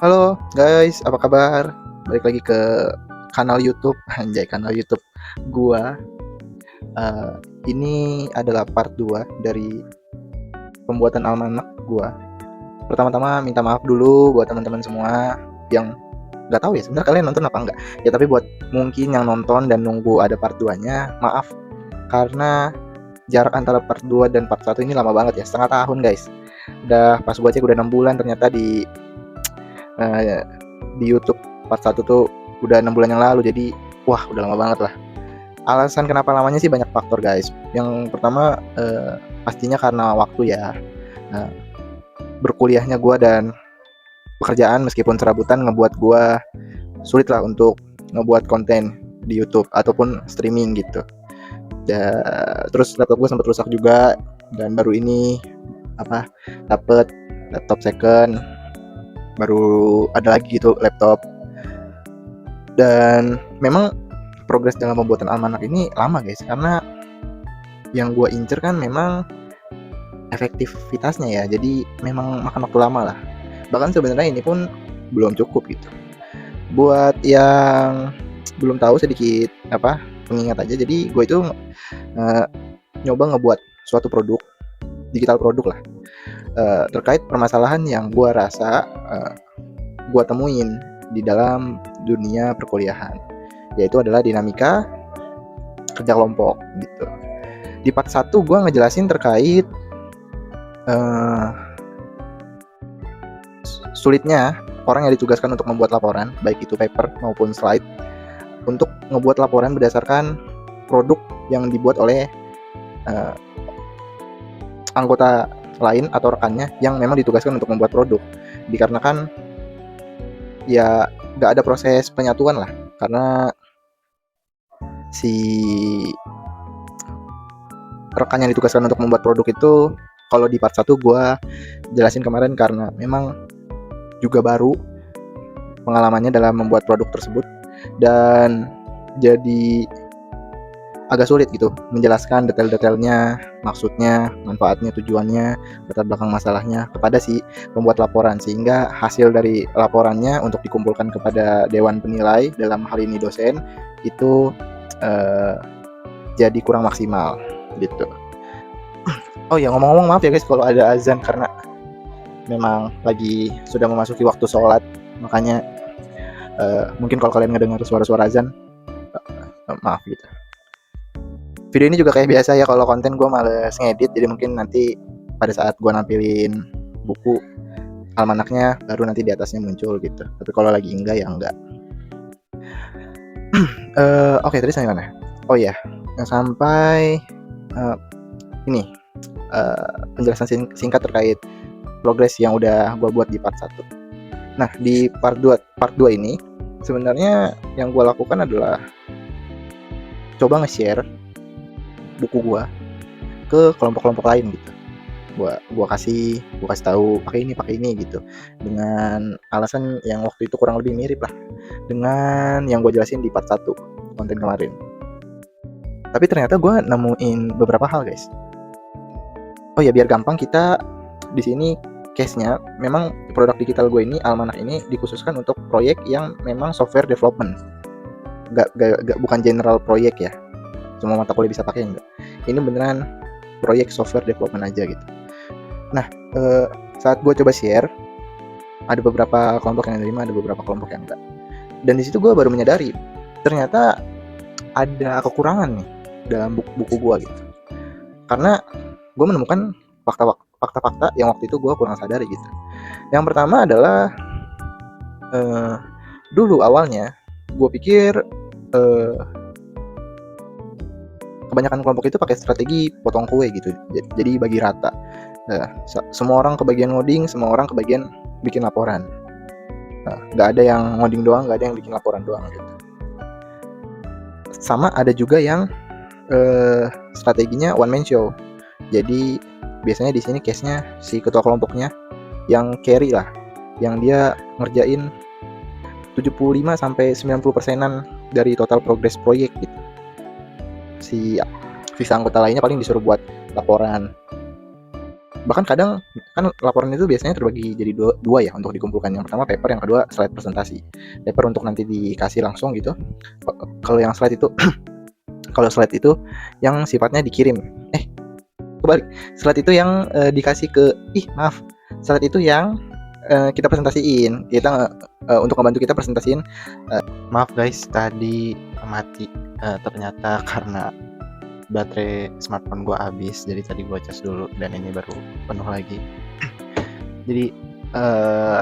Halo guys, apa kabar? Balik lagi ke kanal YouTube, anjay kanal YouTube gua. Ini adalah part 2 dari pembuatan almanak gua. Pertama-tama minta maaf dulu buat teman-teman semua yang nggak tahu ya sebenarnya kalian nonton apa enggak. Ya tapi buat mungkin yang nonton dan nunggu ada part 2-nya, maaf karena jarak antara part 2 dan part 1 ini lama banget ya, setengah tahun guys. Udah pas gua cek udah 6 bulan ternyata di YouTube part 1 tuh udah 6 bulan yang lalu, jadi wah udah lama banget lah. Alasan kenapa lamanya sih banyak faktor guys. Yang pertama pastinya karena waktu ya. Nah, berkuliahnya gue dan pekerjaan meskipun serabutan ngebuat gue sulit lah untuk ngebuat konten di YouTube ataupun streaming gitu. Terus laptop gue sempat rusak juga dan baru ini dapet laptop second, baru ada lagi gitu laptop. Dan memang progres dalam pembuatan almanak ini lama guys, karena yang gue incer kan memang efektivitasnya ya, jadi memang makan waktu lama lah. Bahkan sebenarnya ini pun belum cukup gitu. Buat yang belum tahu sedikit pengingat aja, jadi gue itu nyoba ngebuat suatu produk, digital produk lah, terkait permasalahan yang gue rasa gue temuin di dalam dunia perkuliahan, yaitu adalah dinamika kerja kelompok gitu. Di part 1 gue ngejelasin terkait sulitnya orang yang ditugaskan untuk membuat laporan, baik itu paper maupun slide, untuk ngebuat laporan berdasarkan produk yang dibuat oleh anggota lain atau rekannya yang memang ditugaskan untuk membuat produk. Dikarenakan ya gak ada proses penyatuan lah, karena si rekan yang ditugaskan untuk membuat produk itu, kalau di part 1 gue jelasin kemarin, karena memang juga baru pengalamannya dalam membuat produk tersebut dan jadi agak sulit gitu menjelaskan detail-detailnya, maksudnya, manfaatnya, tujuannya, latar belakang masalahnya kepada si pembuat laporan, sehingga hasil dari laporannya untuk dikumpulkan kepada dewan penilai, dalam hal ini dosen, itu jadi kurang maksimal gitu. Oh ya, ngomong-ngomong maaf ya guys kalau ada azan, karena memang lagi sudah memasuki waktu sholat, makanya mungkin kalau kalian ngedengar suara-suara azan, maaf gitu. Video ini juga kayak biasa ya, kalau konten gue males ngedit, jadi mungkin nanti pada saat gue nampilin buku almanaknya baru nanti di atasnya muncul gitu. Tapi kalau lagi enggak ya enggak. Oke, tadi sampai mana? Oh ya, sampai ini penjelasan singkat terkait progres yang udah gue buat di part 1. Nah, di part 2 ini sebenarnya yang gue lakukan adalah coba nge-share buku gue ke kelompok-kelompok lain gitu. Gua kasih tahu pakai ini gitu, dengan alasan yang waktu itu kurang lebih mirip lah dengan yang gue jelasin di part 1 konten kemarin. Tapi ternyata gue nemuin beberapa hal guys. Oh ya, biar gampang, kita di sini case-nya memang produk digital gue ini, almanak ini, dikhususkan untuk proyek yang memang software development. Bukan general proyek ya, semua mata kuliah bisa pakai, enggak. Ini beneran proyek software development aja gitu. Nah, saat gue coba share, ada beberapa kelompok yang nerima, ada beberapa kelompok yang enggak. Dan di situ gue baru menyadari ternyata ada kekurangan nih dalam buku gue gitu. Karena gue menemukan fakta-fakta yang waktu itu gue kurang sadari gitu. Yang pertama adalah dulu awalnya gue pikir kebanyakan kelompok itu pakai strategi potong kue gitu, jadi bagi rata. Semua orang kebagian ngoding, semua orang kebagian bikin laporan. Nggak ada yang ngoding doang, nggak ada yang bikin laporan doang gitu. Sama ada juga yang strateginya one man show. Jadi biasanya di sini case-nya si ketua kelompoknya yang carry lah, yang dia ngerjain 75 sampai 90%-an dari total progress proyek gitu. Si sisa anggota lainnya paling disuruh buat laporan. Bahkan kadang kan laporan itu biasanya terbagi jadi dua ya untuk dikumpulkan. Yang pertama paper, yang kedua slide presentasi. Paper untuk nanti dikasih langsung gitu. Kalau yang slide itu kalau slide itu yang sifatnya dikirim. Kebalik. Slide itu yang dikasih ke slide itu yang kita presentasiin. Kita untuk membantu kita presentasiin. Maaf guys, tadi mati ternyata karena baterai smartphone gue habis, jadi tadi gue cas dulu dan ini baru penuh lagi. Jadi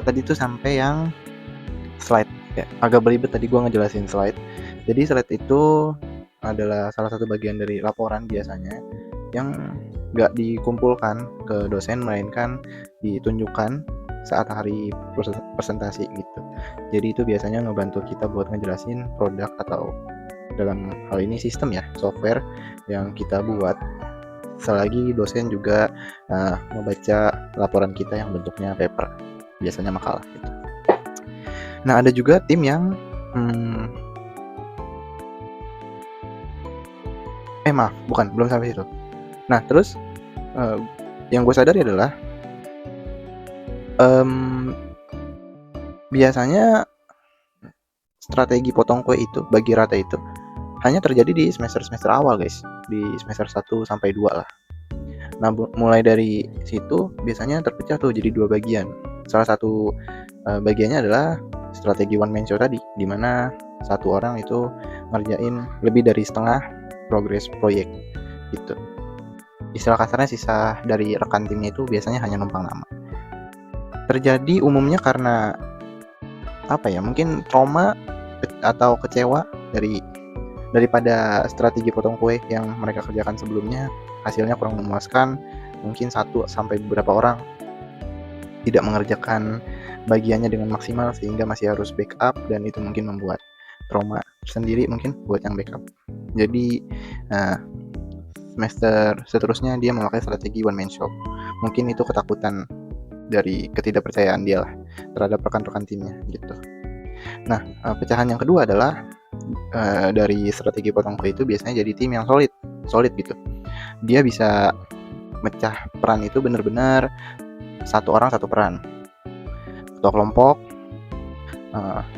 tadi tuh sampai yang slide ya, agak belibet tadi gue ngejelasin slide. Jadi slide itu adalah salah satu bagian dari laporan biasanya yang gak dikumpulkan ke dosen, melainkan ditunjukkan saat hari presentasi gitu. Jadi itu biasanya ngebantu kita buat ngejelasin produk atau dalam hal ini sistem ya, software yang kita buat selagi dosen juga membaca laporan kita yang bentuknya paper, biasanya makalah gitu. Nah, ada juga tim yang belum sampai situ. Nah, terus yang gue sadari adalah biasanya strategi potong kue itu, bagi rata itu hanya terjadi di semester awal guys, di semester 1 sampai 2 lah. Nah, mulai dari situ biasanya terpecah tuh jadi 2 bagian. Salah satu bagiannya adalah strategi one man show tadi, dimana satu orang itu ngerjain lebih dari setengah progres proyek gitu. Istilah kasarnya sisa dari rekan timnya itu biasanya hanya numpang nama. Terjadi umumnya karena mungkin trauma atau kecewa daripada strategi potong kue yang mereka kerjakan sebelumnya hasilnya kurang memuaskan. Mungkin 1 sampai beberapa orang tidak mengerjakan bagiannya dengan maksimal sehingga masih harus backup, dan itu mungkin membuat trauma sendiri mungkin buat yang backup. Jadi semester seterusnya dia memakai strategi one man show. Mungkin itu ketakutan dari ketidakpercayaan dia lah terhadap rekan-rekan timnya gitu. Nah, pecahan yang kedua adalah dari strategi potong kue itu biasanya jadi tim yang solid gitu. Dia bisa mecah peran itu benar-benar satu orang satu peran. Ketua kelompok,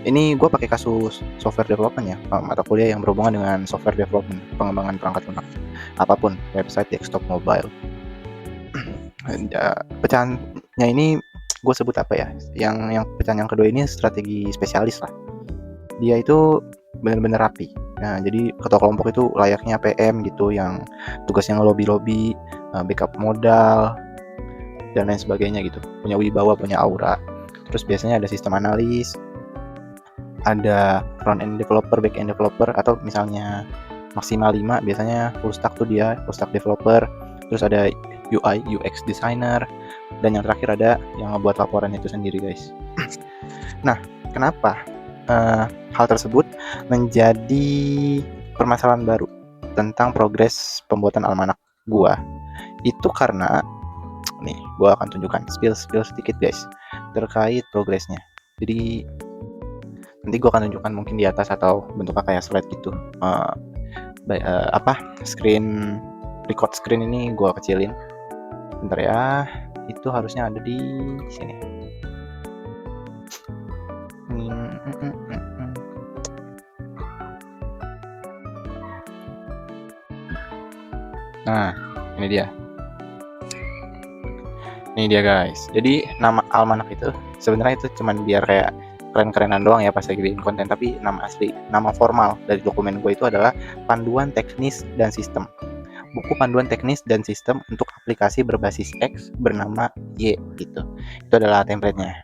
ini gue pakai kasus software development ya, mata kuliah yang berhubungan dengan software development, pengembangan perangkat lunak, apapun, website, desktop, mobile. Pecahannya ini gue sebut yang pecahan yang kedua ini strategi spesialis lah. Dia itu benar-benar rapi. Nah, jadi ketua kelompok itu layaknya PM gitu, yang tugasnya ngelobi-lobi, backup modal dan lain sebagainya gitu. Punya wibawa, punya aura. Terus biasanya ada sistem analis, ada front end developer, back end developer, atau misalnya maksimal 5 biasanya full stack tuh dia, full stack developer. Terus ada UI, UX designer, dan yang terakhir ada yang ngebuat laporan itu sendiri guys. Nah, kenapa hal tersebut menjadi permasalahan baru tentang progres pembuatan almanak gua? Itu karena nih, gua akan tunjukkan spill sedikit guys terkait progresnya. Jadi nanti gua akan tunjukkan mungkin di atas atau bentuknya kayak slide gitu. Screen record screen ini gua kecilin. Bentar ya, itu harusnya ada di sini. Nah, ini dia. Ini dia guys. Jadi nama almanak itu sebenarnya itu cuman biar kayak keren-kerenan doang ya pas lagi bikin konten, tapi nama asli, nama formal dari dokumen gue itu adalah Panduan Teknis dan Sistem. Buku Panduan Teknis dan Sistem untuk aplikasi berbasis X bernama Y gitu. Itu adalah template-nya.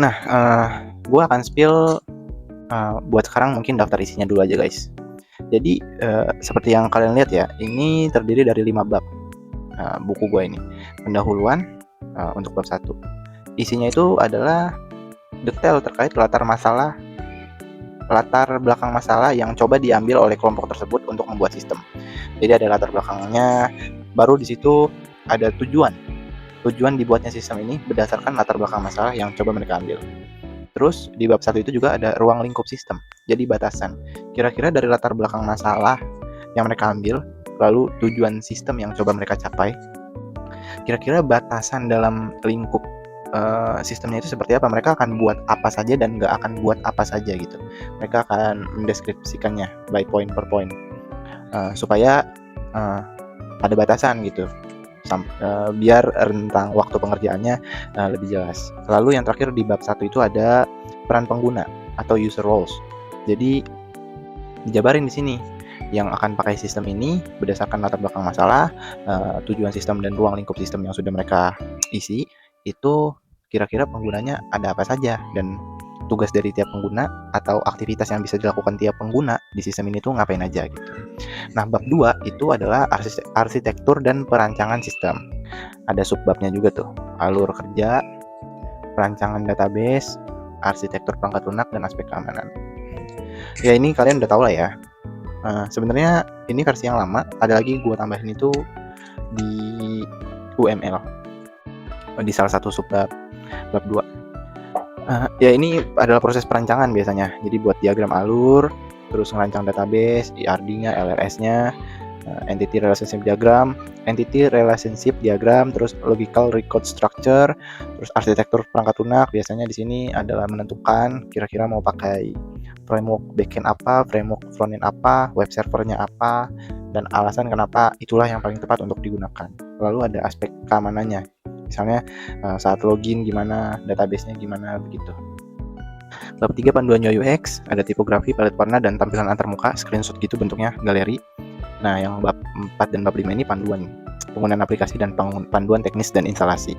Nah, gue akan spill buat sekarang mungkin daftar isinya dulu aja guys. Jadi seperti yang kalian lihat ya, ini terdiri dari 5 bab buku gue ini. Pendahuluan untuk bab 1. Isinya itu adalah detail terkait latar belakang masalah yang coba diambil oleh kelompok tersebut untuk membuat sistem. Jadi ada latar belakangnya, baru di situ ada tujuan dibuatnya sistem ini berdasarkan latar belakang masalah yang coba mereka ambil. Terus di bab 1 itu juga ada ruang lingkup sistem, jadi batasan. Kira-kira dari latar belakang masalah yang mereka ambil, lalu tujuan sistem yang coba mereka capai, kira-kira batasan dalam lingkup sistemnya itu seperti apa. Mereka akan buat apa saja dan nggak akan buat apa saja gitu. Mereka akan mendeskripsikannya by point per point, supaya ada batasan gitu, biar rentang waktu pengerjaannya lebih jelas. Lalu yang terakhir di bab 1 itu ada peran pengguna atau user roles. Jadi dijabarin di sini yang akan pakai sistem ini berdasarkan latar belakang masalah, tujuan sistem dan ruang lingkup sistem yang sudah mereka isi, itu kira-kira penggunanya ada apa saja dan tugas dari tiap pengguna atau aktivitas yang bisa dilakukan tiap pengguna di sistem ini tuh ngapain aja gitu. Nah, bab 2 itu adalah arsitektur dan perancangan sistem. Ada subbabnya juga tuh, alur kerja, perancangan database, arsitektur perangkat lunak, dan aspek keamanan. Ya ini kalian udah tahu lah ya. Sebenarnya ini versi yang lama, ada lagi gue tambahin itu di UML, di salah satu subbab bab 2. Ya ini adalah proses perancangan biasanya. Jadi buat diagram alur, terus ngerancang database, ERD-nya, LRS-nya, entity relationship diagram, terus logical record structure, terus arsitektur perangkat lunak. Biasanya di sini adalah menentukan kira-kira mau pakai framework backend apa, framework frontend apa, web servernya apa, dan alasan kenapa itulah yang paling tepat untuk digunakan. Lalu ada aspek keamanannya, misalnya saat login gimana, database-nya gimana, begitu. Bab 3 panduan UI UX, ada tipografi, palet warna, dan tampilan antarmuka, screenshot gitu bentuknya, galeri. Nah, yang bab 4 dan bab 5 ini panduan penggunaan aplikasi dan panduan teknis dan instalasi.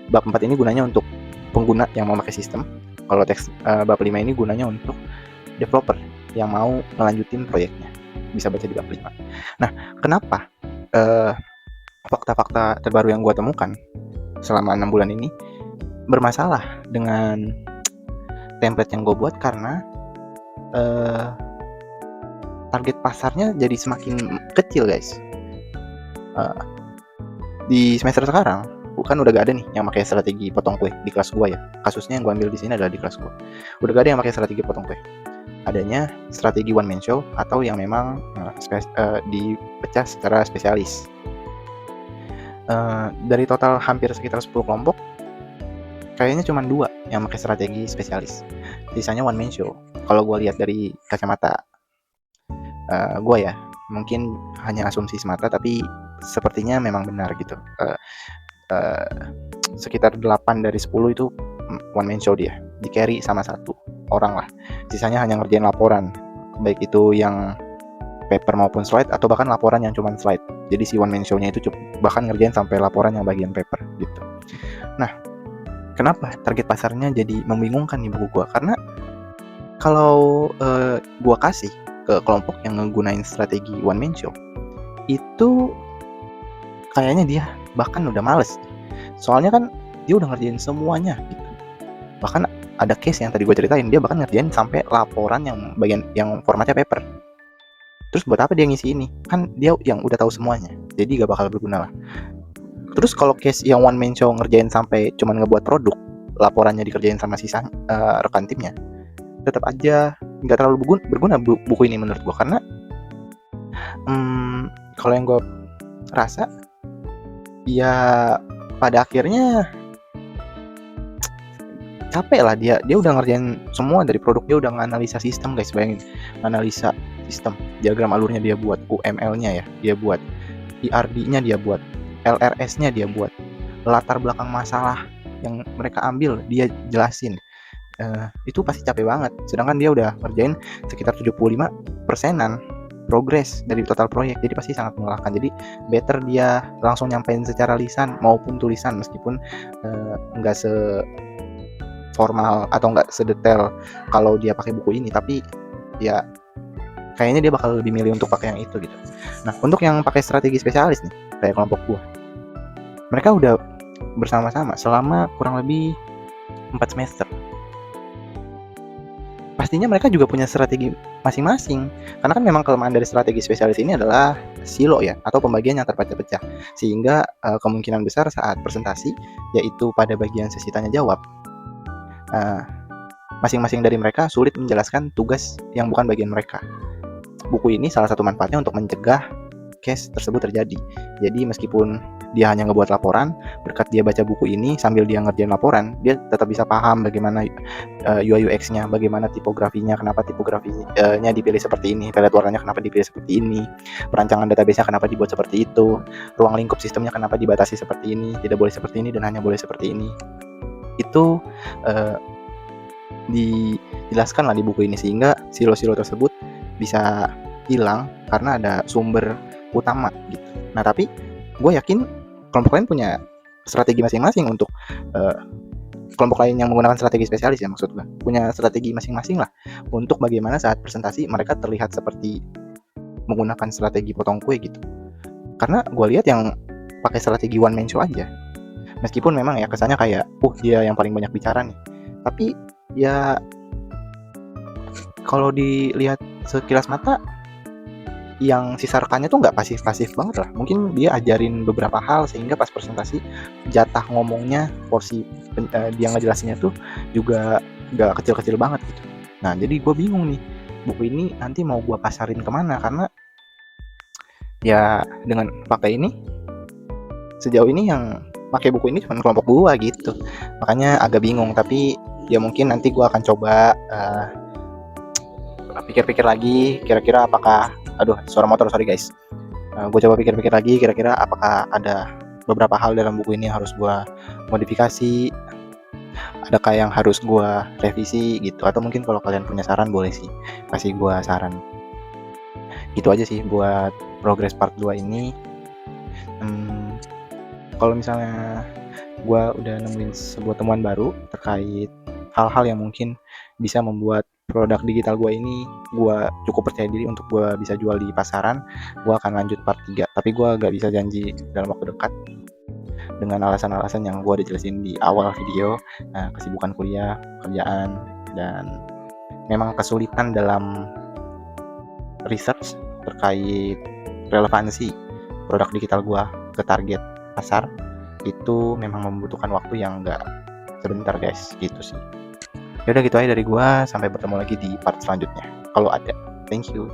Bab 4 ini gunanya untuk pengguna yang mau pakai sistem. Kalau bab 5 ini gunanya untuk developer yang mau melanjutin proyeknya. Bisa baca di bab 5. Nah, kenapa fakta-fakta terbaru yang gue temukan selama 6 bulan ini bermasalah dengan template yang gue buat? Karena target pasarnya jadi semakin kecil, guys. Di semester sekarang kan udah gak ada nih yang pakai strategi potong kue di kelas gue ya. Kasusnya yang gue ambil di sini adalah di kelas gue. Udah gak ada yang pakai strategi potong kue. Adanya strategi one man show atau yang memang dipecah secara spesialis. Dari total hampir sekitar 10 kelompok, kayaknya cuma 2 yang pakai strategi spesialis. Sisanya one man show. Kalau gue lihat dari kacamata gue ya, mungkin hanya asumsi semata, tapi sepertinya memang benar gitu. Sekitar 8 dari 10 itu one man show dia, di carry sama 1 orang lah. Sisanya hanya ngerjain laporan, baik itu yang paper maupun slide, atau bahkan laporan yang cuma slide. Jadi si one man show-nya itu bahkan ngerjain sampai laporan yang bagian paper gitu. Nah, kenapa target pasarnya jadi membingungkan nih buku gua? Karena kalau gua kasih ke kelompok yang ngegunain strategi one man show, itu kayaknya dia bahkan udah males. Soalnya kan dia udah ngerjain semuanya gitu. Bahkan ada case yang tadi gue ceritain, dia bahkan ngerjain sampai laporan yang bagian yang formatnya paper. Terus buat apa dia ngisi ini? Kan dia yang udah tahu semuanya, jadi gak bakal berguna lah. Terus kalau case yang one man show ngerjain sampai cuman ngebuat produk, laporannya dikerjain sama sisa rekan timnya, tetap aja nggak terlalu berguna buku ini menurut gue. Karena kalau yang gue rasa ya pada akhirnya capek lah, dia udah ngerjain semua dari produk, dia udah nganalisa sistem, guys. Bayangin, analisa sistem, diagram alurnya dia buat, UML-nya ya dia buat, ERD-nya dia buat, LRS-nya dia buat, latar belakang masalah yang mereka ambil dia jelasin. Itu pasti capek banget. Sedangkan dia udah ngerjain sekitar 75%-an progres dari total proyek, jadi pasti sangat melelahkan. Jadi better dia langsung nyampein secara lisan maupun tulisan, meskipun nggak formal atau nggak sedetail kalau dia pakai buku ini, tapi ya kayaknya dia bakal lebih milih untuk pakai yang itu gitu. Nah, untuk yang pakai strategi spesialis nih, kayak kelompok gua, mereka udah bersama-sama selama kurang lebih 4 semester. Pastinya mereka juga punya strategi masing-masing, karena kan memang kelemahan dari strategi spesialis ini adalah silo ya, atau pembagian yang terpecah-pecah, sehingga kemungkinan besar saat presentasi, yaitu pada bagian sesi tanya jawab, masing-masing dari mereka sulit menjelaskan tugas yang bukan bagian mereka. Buku ini salah satu manfaatnya untuk mencegah case tersebut terjadi. Jadi meskipun dia hanya ngebuat laporan, berkat dia baca buku ini sambil dia ngerjain laporan, dia tetap bisa paham bagaimana UI UX-nya, bagaimana tipografinya, kenapa tipografinya dipilih seperti ini, pelet warnanya kenapa dipilih seperti ini, perancangan database-nya kenapa dibuat seperti itu, ruang lingkup sistemnya kenapa dibatasi seperti ini, tidak boleh seperti ini dan hanya boleh seperti ini. Itu dijelaskan lah di buku ini, sehingga silo-silo tersebut bisa hilang karena ada sumber utama gitu. Nah, tapi gue yakin kelompok lain punya strategi masing-masing untuk kelompok lain yang menggunakan strategi spesialis, ya maksud gue punya strategi masing-masing lah untuk bagaimana saat presentasi mereka terlihat seperti menggunakan strategi potong kue gitu. Karena gue lihat yang pakai strategi one man show aja, meskipun memang ya kesannya kayak dia yang paling banyak bicara nih, tapi ya kalau dilihat sekilas mata yang sisa rekannya tuh nggak pasif-pasif banget lah. Mungkin dia ajarin beberapa hal sehingga pas presentasi jatah ngomongnya, porsi dia ngejelasinnya tuh juga nggak kecil-kecil banget gitu. Nah, jadi gue bingung nih, buku ini nanti mau gue pasarin kemana, karena ya dengan pakai ini, sejauh ini yang pakai buku ini cuma kelompok gue gitu. Makanya agak bingung, tapi ya mungkin nanti gue akan coba pikir-pikir lagi, kira-kira apakah suara motor, sorry guys. Gue coba pikir-pikir lagi, kira-kira apakah ada beberapa hal dalam buku ini yang harus gue modifikasi, adakah yang harus gue revisi gitu, atau mungkin kalau kalian punya saran boleh sih kasih gue saran. Gitu aja sih buat progress part 2 ini. Kalau misalnya gue udah nemuin sebuah temuan baru terkait hal-hal yang mungkin bisa membuat produk digital gue ini gue cukup percaya diri untuk gue bisa jual di pasaran, gue akan lanjut part 3. Tapi gue gak bisa janji dalam waktu dekat dengan alasan-alasan yang gue udah jelasin di awal video. Kesibukan kuliah, kerjaan, dan memang kesulitan dalam research terkait relevansi produk digital gue ke target pasar, itu memang membutuhkan waktu yang gak sebentar guys, gitu sih. Yaudah gitu aja dari gua, sampai bertemu lagi di part selanjutnya kalau ada. Thank you.